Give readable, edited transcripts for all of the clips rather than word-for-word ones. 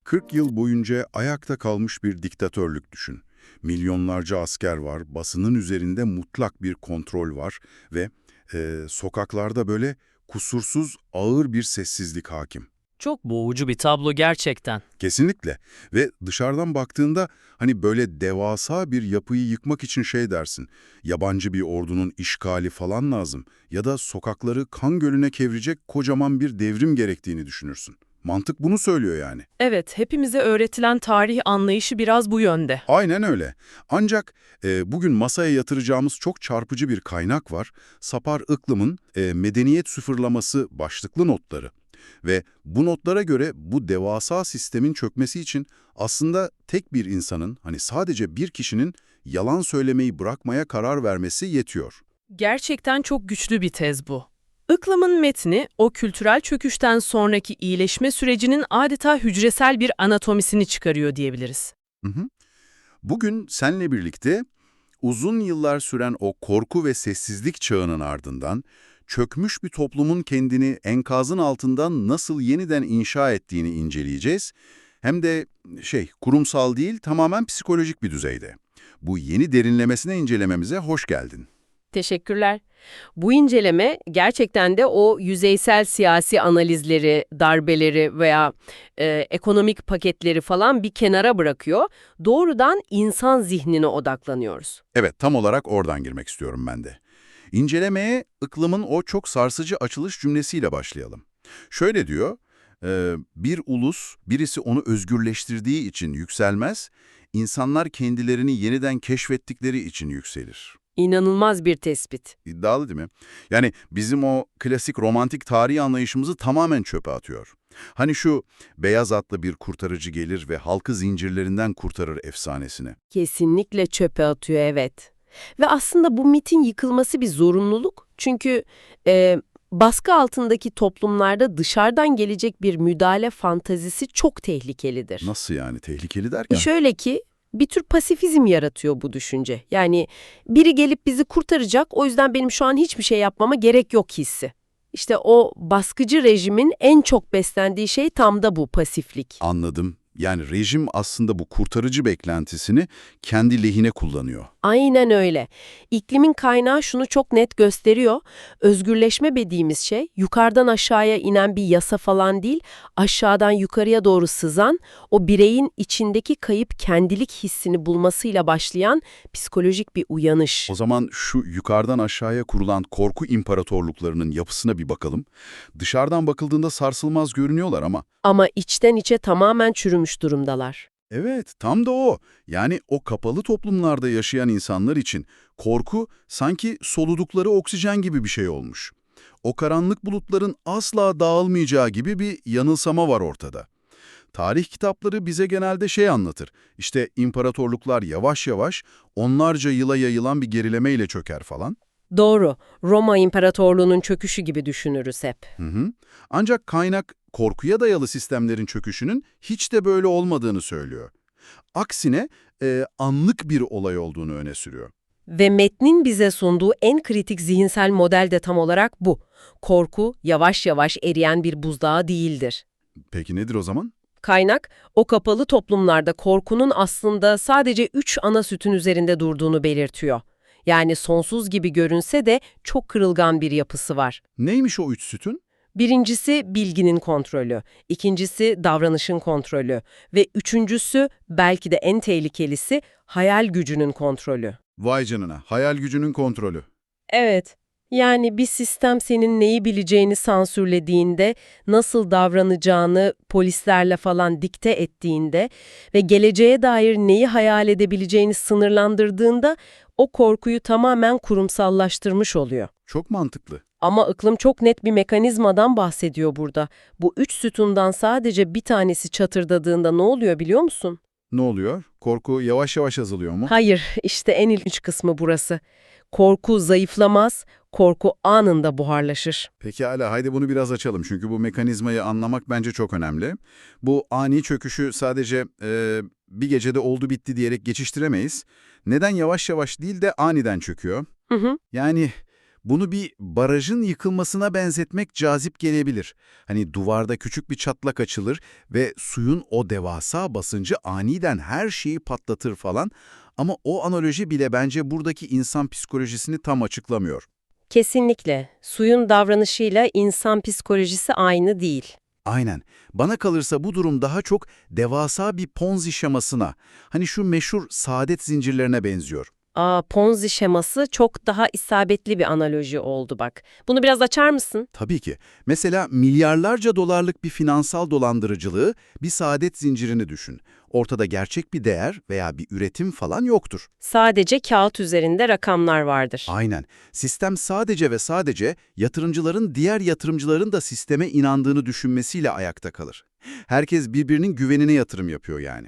40 yıl boyunca ayakta kalmış bir diktatörlük düşün. Milyonlarca asker var, basının üzerinde mutlak bir kontrol var ve sokaklarda böyle kusursuz, ağır bir sessizlik hakim. Çok boğucu bir tablo gerçekten. Kesinlikle. Ve dışarıdan baktığında hani böyle devasa bir yapıyı yıkmak için şey dersin. Yabancı bir ordunun işgali falan lazım. Ya da sokakları kan gölüne çevirecek kocaman bir devrim gerektiğini düşünürsün. Mantık bunu söylüyor yani. Evet, hepimize öğretilen tarih anlayışı biraz bu yönde. Aynen öyle. Ancak bugün masaya yatıracağımız çok çarpıcı bir kaynak var. Sapar Iklim'in Medeniyet Sıfırlaması başlıklı notları. Ve bu notlara göre bu devasa sistemin çökmesi için aslında tek bir insanın, hani sadece bir kişinin yalan söylemeyi bırakmaya karar vermesi yetiyor. Gerçekten çok güçlü bir tez bu. Iklim'in metni, o kültürel çöküşten sonraki iyileşme sürecinin adeta hücresel bir anatomisini çıkarıyor diyebiliriz. Hı hı. Bugün seninle birlikte uzun yıllar süren o korku ve sessizlik çağının ardından çökmüş bir toplumun kendini enkazın altından nasıl yeniden inşa ettiğini inceleyeceğiz. Hem de kurumsal değil, tamamen psikolojik bir düzeyde. Bu yeni derinlemesine incelememize hoş geldin. Teşekkürler. Bu inceleme gerçekten de o yüzeysel siyasi analizleri, darbeleri veya ekonomik paketleri falan bir kenara bırakıyor. Doğrudan insan zihnine odaklanıyoruz. Evet, tam olarak oradan girmek istiyorum ben de. İncelemeye Iklim'in o çok sarsıcı açılış cümlesiyle başlayalım. Şöyle diyor, bir ulus birisi onu özgürleştirdiği için yükselmez, insanlar kendilerini yeniden keşfettikleri için yükselir. İnanılmaz bir tespit. İddialı değil mi? Yani bizim o klasik romantik tarihi anlayışımızı tamamen çöpe atıyor. Hani şu beyaz atlı bir kurtarıcı gelir ve halkı zincirlerinden kurtarır efsanesini. Kesinlikle çöpe atıyor, evet. Ve aslında bu mitin yıkılması bir zorunluluk. Çünkü baskı altındaki toplumlarda dışarıdan gelecek bir müdahale fantazisi çok tehlikelidir. Nasıl yani? Tehlikeli derken? Şöyle ki, bir tür pasifizm yaratıyor bu düşünce. Yani biri gelip bizi kurtaracak, o yüzden benim şu an hiçbir şey yapmama gerek yok hissi. İşte o baskıcı rejimin en çok beslendiği şey tam da bu pasiflik. Anladım. Yani rejim aslında bu kurtarıcı beklentisini kendi lehine kullanıyor. Aynen öyle. İklimin kaynağı şunu çok net gösteriyor. Özgürleşme dediğimiz şey yukarıdan aşağıya inen bir yasa falan değil, aşağıdan yukarıya doğru sızan, o bireyin içindeki kayıp kendilik hissini bulmasıyla başlayan psikolojik bir uyanış. O zaman şu yukarıdan aşağıya kurulan korku imparatorluklarının yapısına bir bakalım. Dışarıdan bakıldığında sarsılmaz görünüyorlar ama... Ama içten içe tamamen çürümüş durumdalar. Evet, tam da o. Yani o kapalı toplumlarda yaşayan insanlar için korku sanki soludukları oksijen gibi bir şey olmuş. O karanlık bulutların asla dağılmayacağı gibi bir yanılsama var ortada. Tarih kitapları bize genelde şey anlatır. İşte imparatorluklar yavaş yavaş onlarca yıla yayılan bir gerilemeyle çöker falan. Doğru, Roma İmparatorluğu'nun çöküşü gibi düşünürüz hep. Hı hı. Ancak kaynak korkuya dayalı sistemlerin çöküşünün hiç de böyle olmadığını söylüyor. Aksine anlık bir olay olduğunu öne sürüyor. Ve metnin bize sunduğu en kritik zihinsel model de tam olarak bu. Korku yavaş yavaş eriyen bir buzdağı değildir. Peki nedir o zaman? Kaynak, o kapalı toplumlarda korkunun aslında sadece 3 ana sütun üzerinde durduğunu belirtiyor. Yani sonsuz gibi görünse de çok kırılgan bir yapısı var. Neymiş o üç sütun? Birincisi bilginin kontrolü, ikincisi davranışın kontrolü ve üçüncüsü belki de en tehlikelisi hayal gücünün kontrolü. Vay canına, hayal gücünün kontrolü. Evet, yani bir sistem senin neyi bileceğini sansürlediğinde, nasıl davranacağını polislerle falan dikte ettiğinde ve geleceğe dair neyi hayal edebileceğini sınırlandırdığında o korkuyu tamamen kurumsallaştırmış oluyor. Çok mantıklı. Ama iklim çok net bir mekanizmadan bahsediyor burada. Bu 3 sütundan sadece bir tanesi çatırdadığında ne oluyor biliyor musun? Ne oluyor? Korku yavaş yavaş azalıyor mu? Hayır, işte en ilginç kısmı burası. Korku zayıflamaz, korku anında buharlaşır. Pekala, haydi bunu biraz açalım çünkü bu mekanizmayı anlamak bence çok önemli. Bu ani çöküşü sadece bir gecede oldu bitti diyerek geçiştiremeyiz. Neden yavaş yavaş değil de aniden çöküyor? Hı hı. Yani Bunu bir barajın yıkılmasına benzetmek cazip gelebilir. Hani duvarda küçük bir çatlak açılır ve suyun o devasa basıncı aniden her şeyi patlatır falan. Ama o analoji bile bence buradaki insan psikolojisini tam açıklamıyor. Kesinlikle. Suyun davranışıyla insan psikolojisi aynı değil. Aynen. Bana kalırsa bu durum daha çok devasa bir Ponzi şemasına, hani şu meşhur saadet zincirlerine benziyor. Ponzi şeması çok daha isabetli bir analoji oldu bak. Bunu biraz açar mısın? Tabii ki. Mesela milyarlarca dolarlık bir finansal dolandırıcılığı, bir saadet zincirini düşün. Ortada gerçek bir değer veya bir üretim falan yoktur. Sadece kağıt üzerinde rakamlar vardır. Aynen. Sistem sadece ve sadece yatırımcıların diğer yatırımcıların da sisteme inandığını düşünmesiyle ayakta kalır. Herkes birbirinin güvenine yatırım yapıyor yani.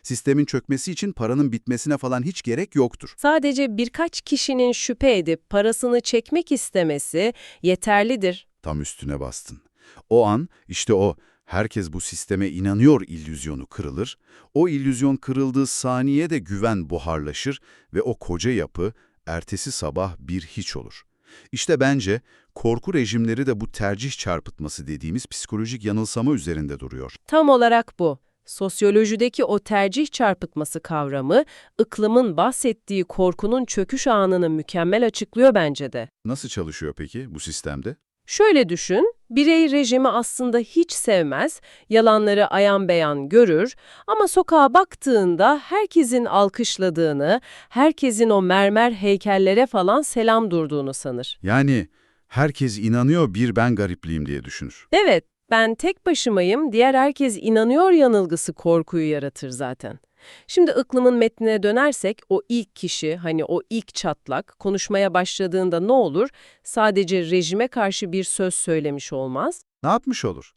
Sistemin çökmesi için paranın bitmesine falan hiç gerek yoktur. Sadece birkaç kişinin şüphe edip parasını çekmek istemesi yeterlidir. Tam üstüne bastın. O an işte o herkes bu sisteme inanıyor illüzyonu kırılır. O illüzyon kırıldığı saniyede güven buharlaşır ve o koca yapı ertesi sabah bir hiç olur. İşte bence korku rejimleri de bu tercih çarpıtması dediğimiz psikolojik yanılsama üzerinde duruyor. Tam olarak bu. Sosyolojideki o tercih çarpıtması kavramı, Iklim'in bahsettiği korkunun çöküş anını mükemmel açıklıyor bence de. Nasıl çalışıyor peki bu sistemde? Şöyle düşün, birey rejimi aslında hiç sevmez, yalanları ayan beyan görür ama sokağa baktığında herkesin alkışladığını, herkesin o mermer heykellere falan selam durduğunu sanır. Yani herkes inanıyor bir ben garipliyim diye düşünür. Evet, ben tek başımayım, diğer herkes inanıyor yanılgısı korkuyu yaratır zaten. Şimdi Iklim'in metnine dönersek o ilk kişi, hani o ilk çatlak konuşmaya başladığında ne olur? Sadece rejime karşı bir söz söylemiş olmaz. Ne yapmış olur?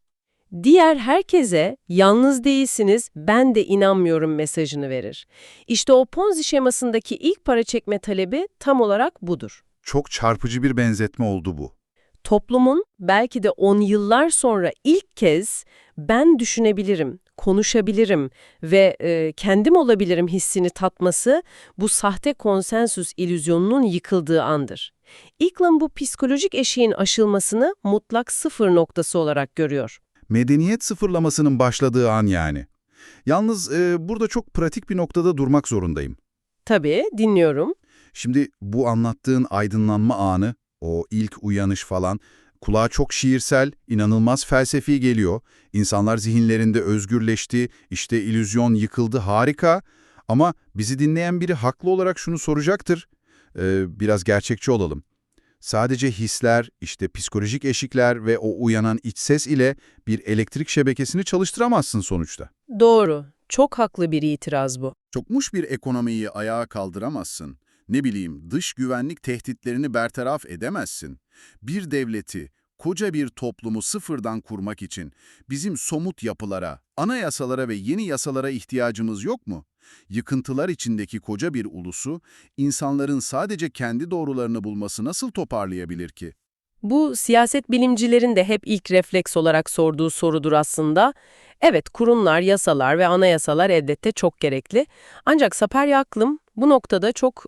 Diğer herkese yalnız değilsiniz, ben de inanmıyorum mesajını verir. İşte o Ponzi şemasındaki ilk para çekme talebi tam olarak budur. Çok çarpıcı bir benzetme oldu bu. Toplumun belki de 10 yıllar sonra ilk kez ben düşünebilirim, konuşabilirim ve kendim olabilirim hissini tatması bu sahte konsensüs illüzyonunun yıkıldığı andır. Iklim bu psikolojik eşiğin aşılmasını mutlak sıfır noktası olarak görüyor. Medeniyet sıfırlamasının başladığı an yani. Yalnız burada çok pratik bir noktada durmak zorundayım. Tabii, dinliyorum. Şimdi bu anlattığın aydınlanma anı, o ilk uyanış falan, kulağa çok şiirsel, inanılmaz felsefi geliyor. İnsanlar zihinlerinde özgürleşti, işte illüzyon yıkıldı, harika. Ama bizi dinleyen biri haklı olarak şunu soracaktır. Biraz gerçekçi olalım. Sadece hisler, işte psikolojik eşikler ve o uyanan iç ses ile bir elektrik şebekesini çalıştıramazsın sonuçta. Doğru. Çok haklı bir itiraz bu. Çokmuş bir ekonomiyi ayağa kaldıramazsın. Ne bileyim, dış güvenlik tehditlerini bertaraf edemezsin. Bir devleti, koca bir toplumu sıfırdan kurmak için bizim somut yapılara, anayasalara ve yeni yasalara ihtiyacımız yok mu? Yıkıntılar içindeki koca bir ulusu, insanların sadece kendi doğrularını bulması nasıl toparlayabilir ki? Bu siyaset bilimcilerin de hep ilk refleks olarak sorduğu sorudur aslında. Evet, kurumlar, yasalar ve anayasalar elbette çok gerekli. Ancak Saparya Aklım bu noktada çok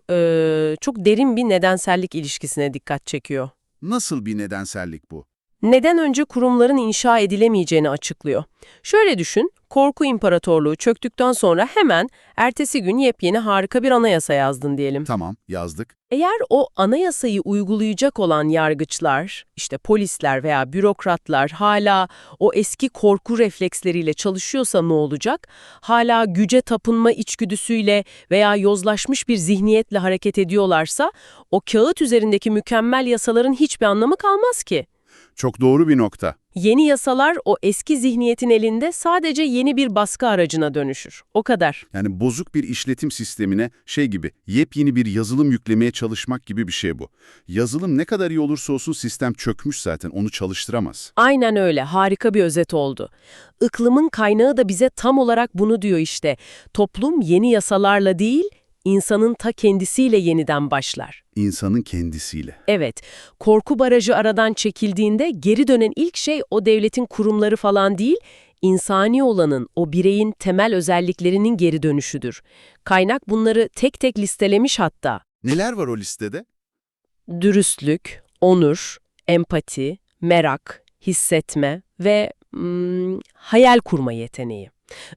derin bir nedensellik ilişkisine dikkat çekiyor. Nasıl bir nedensellik bu? Neden önce kurumların inşa edilemeyeceğini açıklıyor. Şöyle düşün, korku imparatorluğu çöktükten sonra hemen ertesi gün yepyeni harika bir anayasa yazdın diyelim. Tamam, yazdık. Eğer o anayasayı uygulayacak olan yargıçlar, işte polisler veya bürokratlar hala o eski korku refleksleriyle çalışıyorsa ne olacak? Hala güce tapınma içgüdüsüyle veya yozlaşmış bir zihniyetle hareket ediyorlarsa o kağıt üzerindeki mükemmel yasaların hiçbir anlamı kalmaz ki. Çok doğru bir nokta. Yeni yasalar o eski zihniyetin elinde sadece yeni bir baskı aracına dönüşür. O kadar. Yani bozuk bir işletim sistemine gibi yepyeni bir yazılım yüklemeye çalışmak gibi bir şey bu. Yazılım ne kadar iyi olursa olsun sistem çökmüş zaten, onu çalıştıramaz. Aynen öyle. Harika bir özet oldu. Iklim'in kaynağı da bize tam olarak bunu diyor işte. Toplum yeni yasalarla değil, insanın ta kendisiyle yeniden başlar. İnsanın kendisiyle. Evet, korku barajı aradan çekildiğinde geri dönen ilk şey o devletin kurumları falan değil, insani olanın, o bireyin temel özelliklerinin geri dönüşüdür. Kaynak bunları tek tek listelemiş hatta. Neler var o listede? Dürüstlük, onur, empati, merak, hissetme ve hayal kurma yeteneği.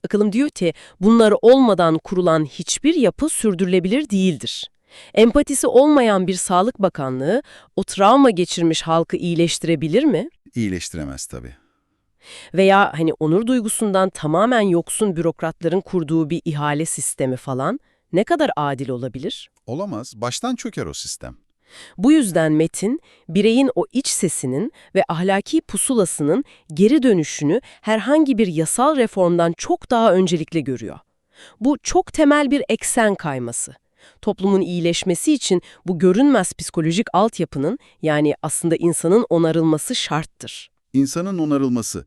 Akılım diyor ki bunlar olmadan kurulan hiçbir yapı sürdürülebilir değildir. Empatisi olmayan bir Sağlık Bakanlığı o travma geçirmiş halkı iyileştirebilir mi? İyileştiremez tabii. Veya hani onur duygusundan tamamen yoksun bürokratların kurduğu bir ihale sistemi falan ne kadar adil olabilir? Olamaz, baştan çöker o sistem. Bu yüzden metin, bireyin o iç sesinin ve ahlaki pusulasının geri dönüşünü herhangi bir yasal reformdan çok daha öncelikli görüyor. Bu çok temel bir eksen kayması. Toplumun iyileşmesi için bu görünmez psikolojik altyapının, yani aslında insanın onarılması şarttır. İnsanın onarılması.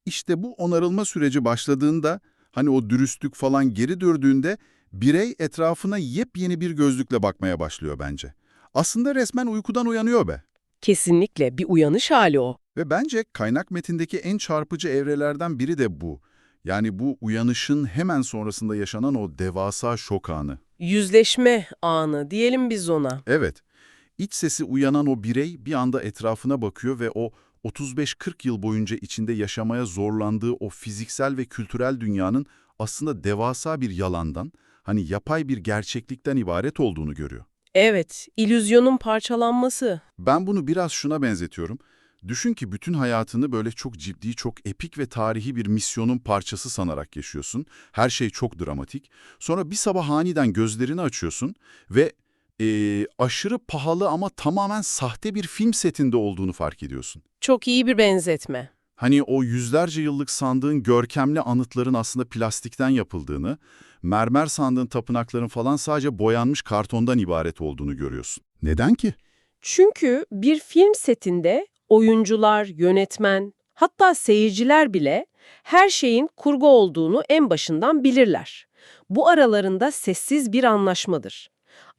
İşte bu onarılma süreci başladığında, hani o dürüstlük falan geri döndüğünde birey etrafına yepyeni bir gözlükle bakmaya başlıyor bence. Aslında resmen uykudan uyanıyor be. Kesinlikle bir uyanış hali o. Ve bence kaynak metindeki en çarpıcı evrelerden biri de bu. Yani bu uyanışın hemen sonrasında yaşanan o devasa şok anı. Yüzleşme anı diyelim biz ona. Evet, iç sesi uyanan o birey bir anda etrafına bakıyor ve o 35-40 yıl boyunca içinde yaşamaya zorlandığı o fiziksel ve kültürel dünyanın aslında devasa bir yalandan, hani yapay bir gerçeklikten ibaret olduğunu görüyor. Evet, illüzyonun parçalanması. Ben bunu biraz şuna benzetiyorum. Düşün ki bütün hayatını böyle çok ciddi, çok epik ve tarihi bir misyonun parçası sanarak yaşıyorsun. Her şey çok dramatik. Sonra bir sabah aniden gözlerini açıyorsun ve aşırı pahalı ama tamamen sahte bir film setinde olduğunu fark ediyorsun. Çok iyi bir benzetme. Hani o yüzlerce yıllık sandığın görkemli anıtların aslında plastikten yapıldığını, mermer sandığın tapınakların falan sadece boyanmış kartondan ibaret olduğunu görüyorsun. Neden ki? Çünkü bir film setinde oyuncular, yönetmen, hatta seyirciler bile her şeyin kurgu olduğunu en başından bilirler. Bu aralarında sessiz bir anlaşmadır.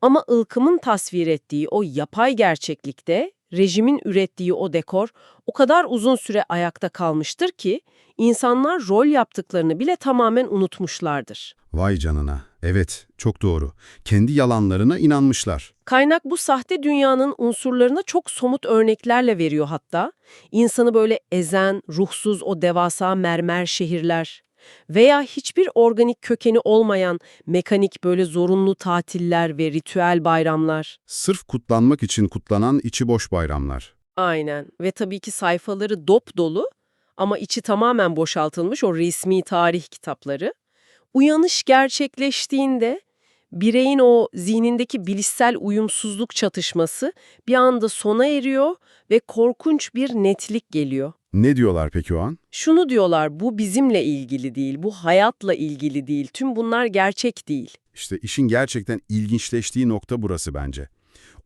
Ama ılkımın tasvir ettiği o yapay gerçeklikte rejimin ürettiği o dekor o kadar uzun süre ayakta kalmıştır ki insanlar rol yaptıklarını bile tamamen unutmuşlardır. Vay canına. Evet, çok doğru. Kendi yalanlarına inanmışlar. Kaynak bu sahte dünyanın unsurlarına çok somut örneklerle veriyor hatta. İnsanı böyle ezen, ruhsuz o devasa mermer şehirler veya hiçbir organik kökeni olmayan mekanik böyle zorunlu tatiller ve ritüel bayramlar. Sırf kutlanmak için kutlanan içi boş bayramlar. Aynen ve tabii ki sayfaları dop dolu ama içi tamamen boşaltılmış o resmi tarih kitapları. Uyanış gerçekleştiğinde bireyin o zihnindeki bilişsel uyumsuzluk çatışması bir anda sona eriyor ve korkunç bir netlik geliyor. Ne diyorlar peki o an? Şunu diyorlar, bu bizimle ilgili değil, bu hayatla ilgili değil, tüm bunlar gerçek değil. İşte işin gerçekten ilginçleştiği nokta burası bence.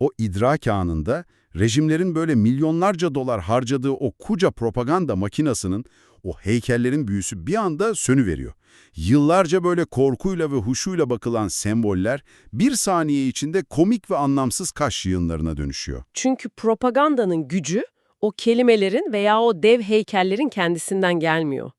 O idrak anında rejimlerin böyle milyonlarca dolar harcadığı o koca propaganda makinasının, o heykellerin büyüsü bir anda sönüveriyor. Yıllarca böyle korkuyla ve huşuyla bakılan semboller bir saniye içinde komik ve anlamsız kaş yığınlarına dönüşüyor. Çünkü propagandanın gücü o kelimelerin veya o dev heykellerin kendisinden gelmiyor.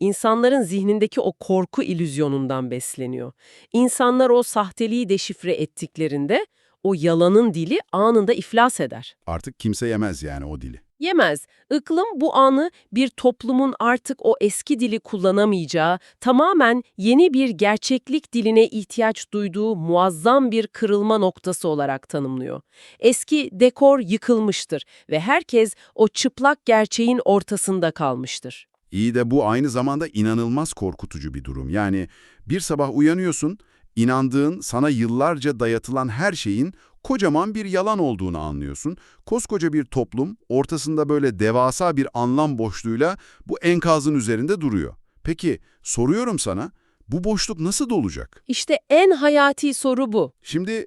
İnsanların zihnindeki o korku illüzyonundan besleniyor. İnsanlar o sahteliği deşifre ettiklerinde o yalanın dili anında iflas eder. Artık kimse yemez yani o dili. Yemez. Iklım bu anı bir toplumun artık o eski dili kullanamayacağı, tamamen yeni bir gerçeklik diline ihtiyaç duyduğu muazzam bir kırılma noktası olarak tanımlıyor. Eski dekor yıkılmıştır ve herkes o çıplak gerçeğin ortasında kalmıştır. İyi de bu aynı zamanda inanılmaz korkutucu bir durum. Yani bir sabah uyanıyorsun, inandığın, sana yıllarca dayatılan her şeyin kocaman bir yalan olduğunu anlıyorsun. Koskoca bir toplum ortasında böyle devasa bir anlam boşluğuyla bu enkazın üzerinde duruyor. Peki soruyorum sana, bu boşluk nasıl dolacak? İşte en hayati soru bu. Şimdi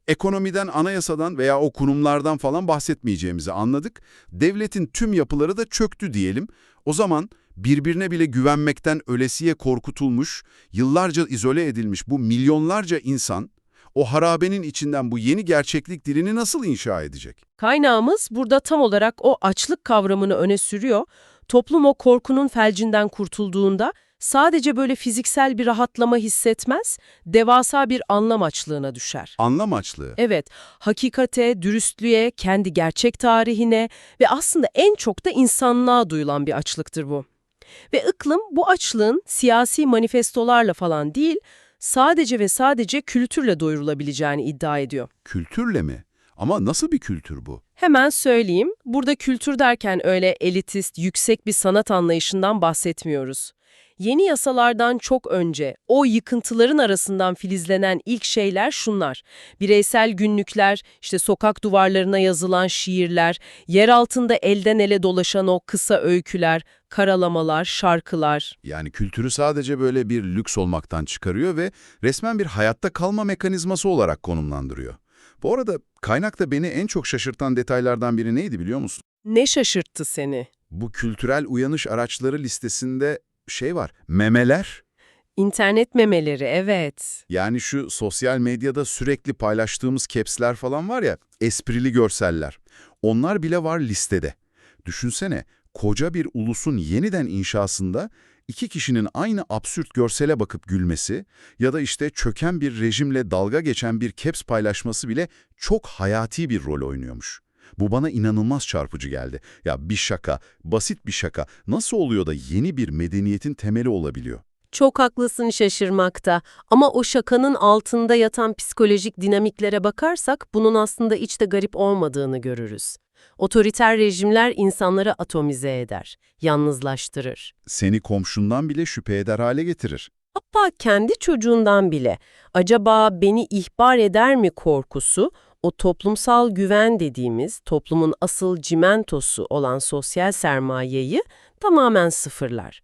ekonomiden, anayasadan veya o kurumlardan falan bahsetmeyeceğimizi anladık. Devletin tüm yapıları da çöktü diyelim. O zaman birbirine bile güvenmekten ölesiye korkutulmuş, yıllarca izole edilmiş bu milyonlarca insan, o harabenin içinden bu yeni gerçeklik dilini nasıl inşa edecek? Kaynağımız burada tam olarak o açlık kavramını öne sürüyor. Toplum o korkunun felcinden kurtulduğunda sadece böyle fiziksel bir rahatlama hissetmez, devasa bir anlam açlığına düşer. Anlam açlığı. Evet, hakikate, dürüstlüğe, kendi gerçek tarihine ve aslında en çok da insanlığa duyulan bir açlıktır bu. Ve Iklim bu açlığın siyasi manifestolarla falan değil, sadece ve sadece kültürle doyurulabileceğini iddia ediyor. Kültürle mi? Ama nasıl bir kültür bu? Hemen söyleyeyim, burada kültür derken öyle elitist, yüksek bir sanat anlayışından bahsetmiyoruz. Yeni yasalardan çok önce o yıkıntıların arasından filizlenen ilk şeyler şunlar. Bireysel günlükler, işte sokak duvarlarına yazılan şiirler, yer altında elden ele dolaşan o kısa öyküler, karalamalar, şarkılar. Yani kültürü sadece böyle bir lüks olmaktan çıkarıyor ve resmen bir hayatta kalma mekanizması olarak konumlandırıyor. Bu arada kaynakta beni en çok şaşırtan detaylardan biri neydi biliyor musun? Ne şaşırttı seni? Bu kültürel uyanış araçları listesinde var, memeler. İnternet memeleri, evet. Yani şu sosyal medyada sürekli paylaştığımız caps'ler falan var ya, esprili görseller. Onlar bile var listede. Düşünsene, koca bir ulusun yeniden inşasında iki kişinin aynı absürt görsele bakıp gülmesi ya da işte çöken bir rejimle dalga geçen bir caps paylaşması bile çok hayati bir rol oynuyormuş. Bu bana inanılmaz çarpıcı geldi. Ya bir şaka, basit bir şaka nasıl oluyor da yeni bir medeniyetin temeli olabiliyor? Çok haklısın şaşırmakta ama o şakanın altında yatan psikolojik dinamiklere bakarsak bunun aslında hiç de garip olmadığını görürüz. Otoriter rejimler insanları atomize eder, yalnızlaştırır. Seni komşundan bile şüphe eder hale getirir. Hatta kendi çocuğundan bile acaba beni ihbar eder mi korkusu, o toplumsal güven dediğimiz toplumun asıl cimentosu olan sosyal sermayeyi tamamen sıfırlar.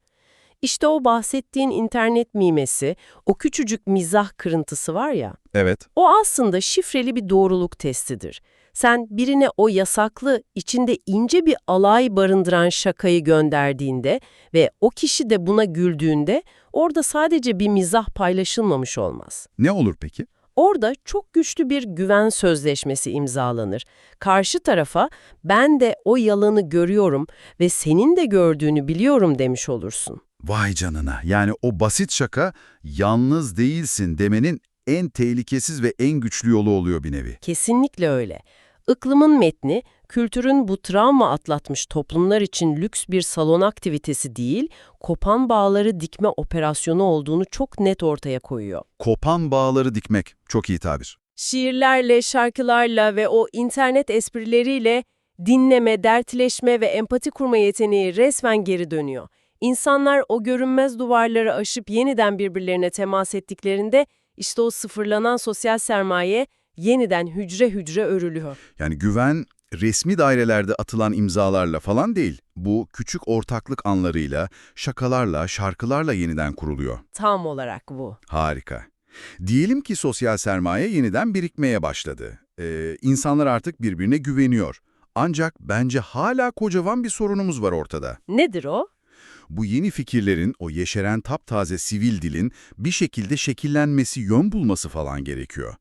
İşte o bahsettiğin internet mimesi, o küçücük mizah kırıntısı var ya, Evet. o aslında şifreli bir doğruluk testidir. Sen birine o yasaklı, içinde ince bir alay barındıran şakayı gönderdiğinde ve o kişi de buna güldüğünde orada sadece bir mizah paylaşılmamış olmaz. Ne olur peki? Orada çok güçlü bir güven sözleşmesi imzalanır. Karşı tarafa ben de o yalanı görüyorum ve senin de gördüğünü biliyorum demiş olursun. Vay canına. Yani o basit şaka yalnız değilsin demenin en tehlikesiz ve en güçlü yolu oluyor bir nevi. Kesinlikle öyle. Iklim'in metni, kültürün bu travma atlatmış toplumlar için lüks bir salon aktivitesi değil, kopan bağları dikme operasyonu olduğunu çok net ortaya koyuyor. Kopan bağları dikmek. Çok iyi tabir. Şiirlerle, şarkılarla ve o internet esprileriyle dinleme, dertleşme ve empati kurma yeteneği resmen geri dönüyor. İnsanlar o görünmez duvarları aşıp yeniden birbirlerine temas ettiklerinde işte o sıfırlanan sosyal sermaye yeniden hücre hücre örülüyor. Yani güven resmi dairelerde atılan imzalarla falan değil. Bu küçük ortaklık anlarıyla, şakalarla, şarkılarla yeniden kuruluyor. Tam olarak bu. Harika. Diyelim ki sosyal sermaye yeniden birikmeye başladı. İnsanlar artık birbirine güveniyor. Ancak bence hala kocaman bir sorunumuz var ortada. Nedir o? Bu yeni fikirlerin, o yeşeren taptaze sivil dilin bir şekilde şekillenmesi, yön bulması falan gerekiyor.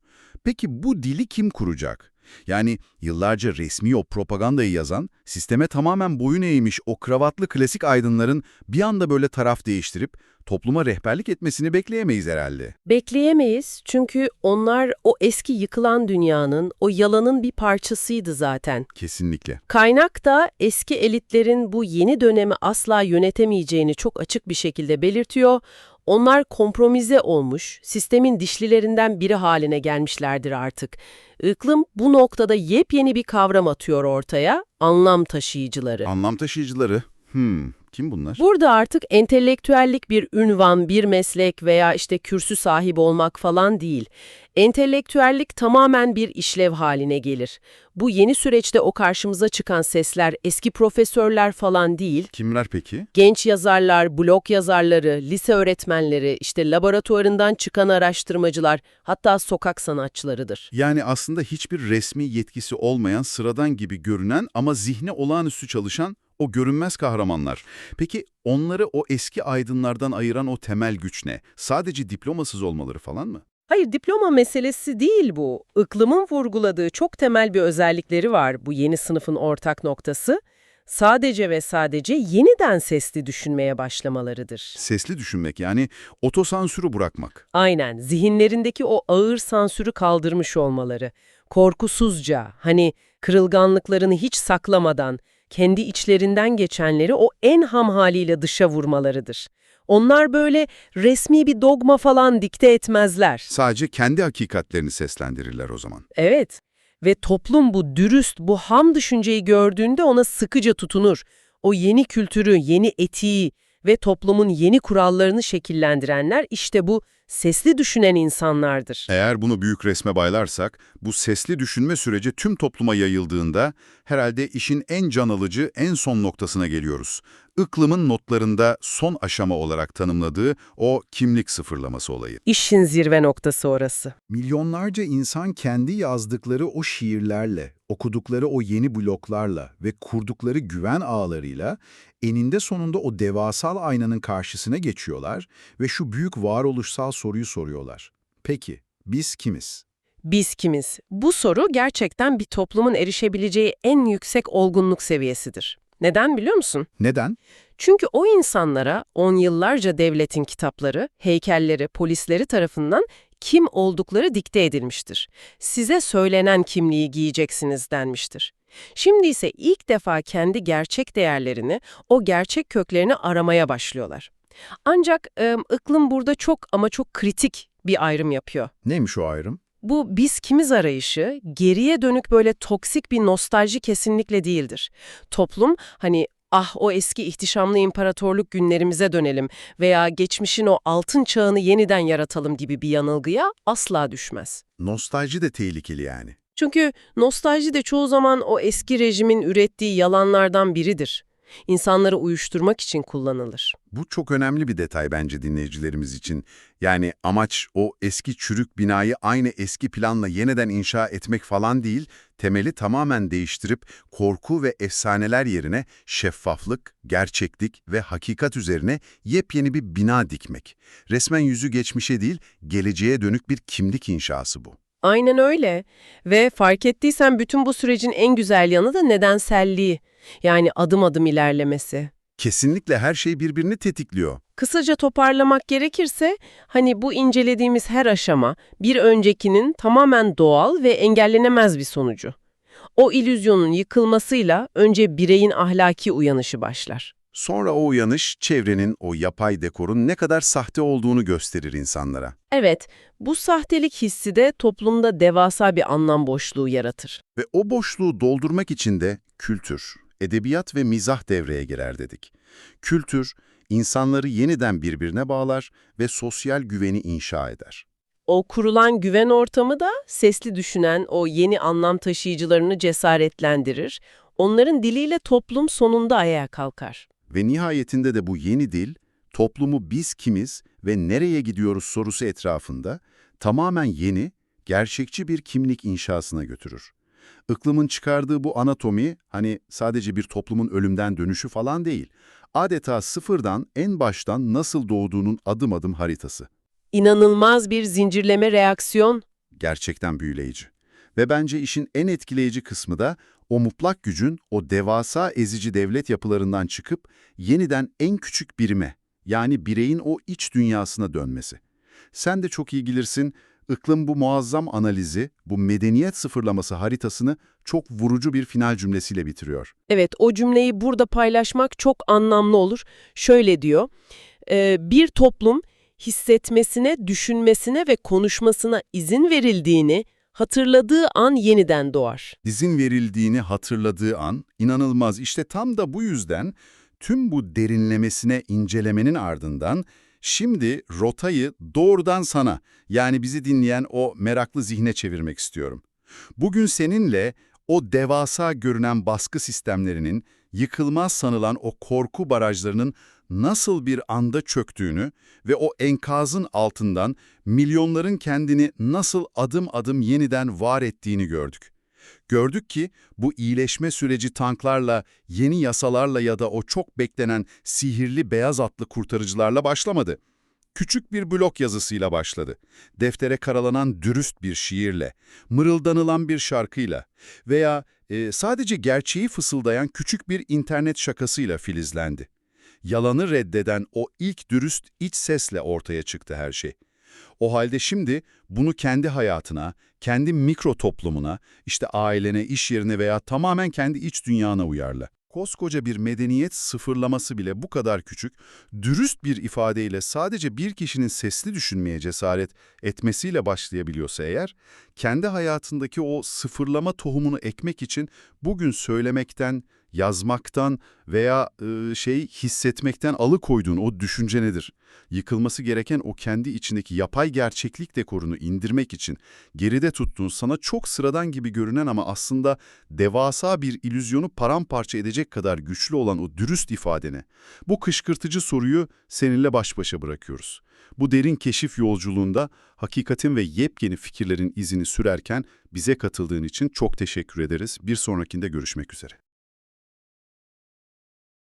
Peki bu dili kim kuracak? Yani yıllarca resmi o propagandayı yazan, sisteme tamamen boyun eğmiş o kravatlı klasik aydınların bir anda böyle taraf değiştirip topluma rehberlik etmesini bekleyemeyiz herhalde. Bekleyemeyiz çünkü onlar o eski yıkılan dünyanın, o yalanın bir parçasıydı zaten. Kesinlikle. Kaynak da eski elitlerin bu yeni dönemi asla yönetemeyeceğini çok açık bir şekilde belirtiyor. Onlar kompromize olmuş, sistemin dişlilerinden biri haline gelmişlerdir artık. Iklim bu noktada yepyeni bir kavram atıyor ortaya, anlam taşıyıcıları. Anlam taşıyıcıları. Kim bunlar? Burada artık entelektüellik bir ünvan, bir meslek veya işte kürsü sahibi olmak falan değil. Entelektüellik tamamen bir işlev haline gelir. Bu yeni süreçte o karşımıza çıkan sesler eski profesörler falan değil. Kimler peki? Genç yazarlar, blog yazarları, lise öğretmenleri, işte laboratuvarından çıkan araştırmacılar, hatta sokak sanatçılarıdır. Yani aslında hiçbir resmi yetkisi olmayan, sıradan gibi görünen ama zihni olağanüstü çalışan o görünmez kahramanlar. Peki onları o eski aydınlardan ayıran o temel güç ne? Sadece diplomasız olmaları falan mı? Hayır, diploma meselesi değil bu. Iklim'in vurguladığı çok temel bir özellikleri var bu yeni sınıfın ortak noktası. sadece ve sadece yeniden sesli düşünmeye başlamalarıdır. Sesli düşünmek, yani otosansürü bırakmak. Aynen, zihinlerindeki o ağır sansürü kaldırmış olmaları, korkusuzca, hani kırılganlıklarını hiç saklamadan, kendi içlerinden geçenleri o en ham haliyle dışa vurmalarıdır. Onlar böyle resmi bir dogma falan dikte etmezler. Sadece kendi hakikatlerini seslendirirler o zaman. Evet ve toplum bu dürüst, bu ham düşünceyi gördüğünde ona sıkıca tutunur. O yeni kültürü, yeni etiği ve toplumun yeni kurallarını şekillendirenler işte bu sesli düşünen insanlardır. Eğer bunu büyük resme baylarsak, bu sesli düşünme süreci tüm topluma yayıldığında herhalde işin en can alıcı, en son noktasına geliyoruz. Iklım'ın notlarında son aşama olarak tanımladığı o kimlik sıfırlaması olayı. İşin zirve noktası orası. Milyonlarca insan kendi yazdıkları o şiirlerle, okudukları o yeni bloklarla ve kurdukları güven ağlarıyla eninde sonunda o devasal aynanın karşısına geçiyorlar ve şu büyük varoluşsal soruyu soruyorlar. Peki, biz kimiz? Biz kimiz? Bu soru gerçekten bir toplumun erişebileceği en yüksek olgunluk seviyesidir. Neden biliyor musun? Neden? Çünkü o insanlara on yıllarca devletin kitapları, heykelleri, polisleri tarafından kim oldukları dikte edilmiştir. Size söylenen kimliği giyeceksiniz denmiştir. Şimdi ise ilk defa kendi gerçek değerlerini, o gerçek köklerini aramaya başlıyorlar. Ancak Iklım burada çok ama çok kritik bir ayrım yapıyor. Neymiş o ayrım? Bu biz kimiz arayışı geriye dönük böyle toksik bir nostalji kesinlikle değildir. Toplum hani o eski ihtişamlı imparatorluk günlerimize dönelim veya geçmişin o altın çağını yeniden yaratalım gibi bir yanılgıya asla düşmez. Nostalji de tehlikeli yani. Çünkü nostalji de çoğu zaman o eski rejimin ürettiği yalanlardan biridir. İnsanları uyuşturmak için kullanılır. Bu çok önemli bir detay bence dinleyicilerimiz için. Yani amaç o eski çürük binayı aynı eski planla yeniden inşa etmek falan değil, temeli tamamen değiştirip korku ve efsaneler yerine şeffaflık, gerçeklik ve hakikat üzerine yepyeni bir bina dikmek. Resmen yüzü geçmişe değil, geleceğe dönük bir kimlik inşası bu. Aynen öyle ve fark ettiysen bütün bu sürecin en güzel yanı da nedenselliği. Yani adım adım ilerlemesi. Kesinlikle her şey birbirini tetikliyor. Kısaca toparlamak gerekirse, hani bu incelediğimiz her aşama bir öncekinin tamamen doğal ve engellenemez bir sonucu. O illüzyonun yıkılmasıyla önce bireyin ahlaki uyanışı başlar. Sonra o uyanış, çevrenin, o yapay dekorun ne kadar sahte olduğunu gösterir insanlara. Evet, bu sahtelik hissi de toplumda devasa bir anlam boşluğu yaratır. Ve o boşluğu doldurmak için de kültür, edebiyat ve mizah devreye girer dedik. Kültür, insanları yeniden birbirine bağlar ve sosyal güveni inşa eder. O kurulan güven ortamı da sesli düşünen o yeni anlam taşıyıcılarını cesaretlendirir. Onların diliyle toplum sonunda ayağa kalkar. Ve nihayetinde de bu yeni dil, toplumu biz kimiz ve nereye gidiyoruz sorusu etrafında tamamen yeni, gerçekçi bir kimlik inşasına götürür. Iklım'ın çıkardığı bu anatomi, hani sadece bir toplumun ölümden dönüşü falan değil, adeta sıfırdan, en baştan nasıl doğduğunun adım adım haritası. İnanılmaz bir zincirleme reaksiyon. Gerçekten büyüleyici. Ve bence işin en etkileyici kısmı da o mutlak gücün o devasa ezici devlet yapılarından çıkıp yeniden en küçük birime, yani bireyin o iç dünyasına dönmesi. Sen de çok iyi bilirsin, Iklım bu muazzam analizi, bu medeniyet sıfırlaması haritasını çok vurucu bir final cümlesiyle bitiriyor. Evet, o cümleyi burada paylaşmak çok anlamlı olur. Şöyle diyor, bir toplum hissetmesine, düşünmesine ve konuşmasına izin verildiğini hatırladığı an yeniden doğar. İzin verildiğini hatırladığı an inanılmaz. İşte tam da bu yüzden tüm bu derinlemesine incelemenin ardından şimdi rotayı doğrudan sana, yani bizi dinleyen o meraklı zihne çevirmek istiyorum. Bugün seninle o devasa görünen baskı sistemlerinin, yıkılmaz sanılan o korku barajlarının nasıl bir anda çöktüğünü ve o enkazın altından milyonların kendini nasıl adım adım yeniden var ettiğini gördük. Gördük ki bu iyileşme süreci tanklarla, yeni yasalarla ya da o çok beklenen sihirli beyaz atlı kurtarıcılarla başlamadı. Küçük bir blog yazısıyla başladı. Deftere karalanan dürüst bir şiirle, mırıldanılan bir şarkıyla veya sadece gerçeği fısıldayan küçük bir internet şakasıyla filizlendi. Yalanı reddeden o ilk dürüst iç sesle ortaya çıktı her şey. O halde şimdi bunu kendi hayatına, kendi mikro toplumuna, işte ailene, iş yerine veya tamamen kendi iç dünyana uyarla. Koskoca bir medeniyet sıfırlaması bile bu kadar küçük, dürüst bir ifadeyle sadece bir kişinin sesli düşünmeye cesaret etmesiyle başlayabiliyorsa eğer, kendi hayatındaki o sıfırlama tohumunu ekmek için bugün söylemekten, yazmaktan veya hissetmekten alıkoyduğun o düşünce nedir? Yıkılması gereken o kendi içindeki yapay gerçeklik dekorunu indirmek için geride tuttuğun, sana çok sıradan gibi görünen ama aslında devasa bir illüzyonu paramparça edecek kadar güçlü olan o dürüst ifadene, bu kışkırtıcı soruyu seninle baş başa bırakıyoruz. Bu derin keşif yolculuğunda hakikatin ve yepyeni fikirlerin izini sürerken bize katıldığın için çok teşekkür ederiz. Bir sonrakinde görüşmek üzere.